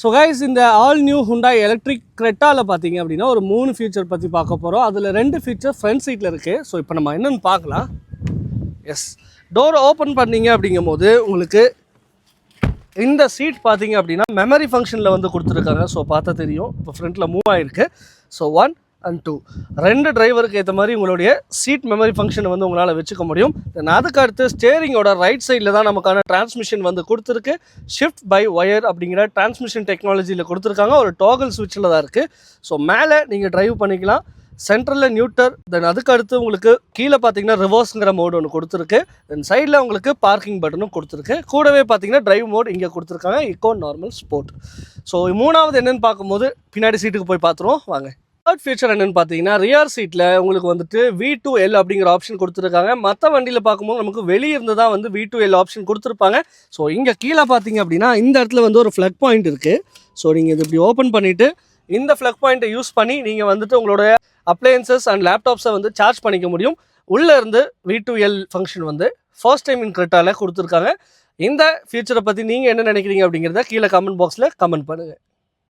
So guys இந்த all new Hyundai electric கிரெட்டாவில் பார்த்தீங்க அப்படின்னா ஒரு 3 ஃபீச்சர் பற்றி பார்க்க போகிறோம். அதில் 2 ஃபீச்சர் ஃப்ரண்ட் சீட்டில் இருக்குது. ஸோ இப்போ நம்ம என்னென்னு பார்க்கலாம். எஸ், டோர் ஓப்பன் பண்ணீங்க அப்படிங்கும் போது உங்களுக்கு இந்த சீட் பார்த்தீங்க அப்படின்னா மெமரி ஃபங்க்ஷனில் வந்து கொடுத்துருக்காங்க. ஸோ பார்த்தா தெரியும், இப்போ ஃப்ரண்ட்டில் மூவ் ஆகிருக்கு. ஸோ 1 and 2 2 டிரைவருக்கு ஏற்ற மாதிரி உங்களுடைய சீட் மெமரி ஃபங்க்ஷனை வந்து உங்களால் வச்சுக்க முடியும். தென் அதுக்கு அடுத்து ஸ்டேரிங்கோட ரைட் சைடில் தான் நமக்கான டிரான்ஸ்மிஷன் வந்து கொடுத்துருக்கு. ஷிஃப்ட் பை ஒயர் அப்படிங்கிற டிரான்ஸ்மிஷன் டெக்னாலஜியில் கொடுத்துருக்காங்க. ஒரு டாகல் சுவிட்சில் தான் இருக்குது. ஸோ மேலே நீங்கள் டிரைவ் பண்ணிக்கலாம். சென்ட்ரலில் நியூட்டர், தென் அதுக்கு அடுத்து உங்களுக்கு கீழே பார்த்தீங்கன்னா ரிவர்ஸுங்கிற மோடு ஒன்று கொடுத்துருக்கு. தென் சைடில் உங்களுக்கு பார்க்கிங் பட்டனும் கொடுத்துருக்கு. கூடவே பார்த்தீங்கன்னா டிரைவ் மோட் இங்கே கொடுத்துருக்காங்க, இக்கோ, நார்மல், ஸ்போர்ட். ஸோ மூணாவது என்னென்னு பார்க்கும்போது பின்னாடி சீட்டுக்கு போய் பார்த்துருவோம் வாங்க. தேர்ட் ஃபீச்சர் என்னென்னு பார்த்தீங்கன்னா ரியர் சீட்டில் உங்களுக்கு வந்துட்டு V2L அப்படிங்கிற ஆப்ஷன் கொடுத்துருக்காங்க. மற்ற வண்டியில் பார்க்கும்போது நமக்கு வெளியே இருந்து தான் வந்து V2L ஆப்ஷன் கொடுத்துருப்பாங்க. ஸோ இங்கே கீழே பார்த்தீங்க அப்படின்னா இந்த இடத்துல வந்து ஒரு ஃப்ளக் பாயிண்ட் இருக்குது. ஸோ நீங்கள் இது இப்படி ஓப்பன் பண்ணிவிட்டு இந்த ஃப்ளக் பாயிண்ட்டை யூஸ் பண்ணி நீங்கள் வந்துட்டு உங்களோட அப்ளையன்சஸ் அண்ட் லேப்டாப்ஸை வந்து சார்ஜ் பண்ணிக்க முடியும். உள்ளே இருந்து V2L ஃபங்க்ஷன் வந்து ஃபர்ஸ்ட் டைம் இன் கிரெட்டாவில் கொடுத்துருக்காங்க. இந்த ஃபீச்சரை பற்றி நீங்கள் என்ன நினைக்கிறீங்க அப்படிங்கிறத கீழே கமெண்ட் பாக்ஸில் கமெண்ட் பண்ணுங்கள்.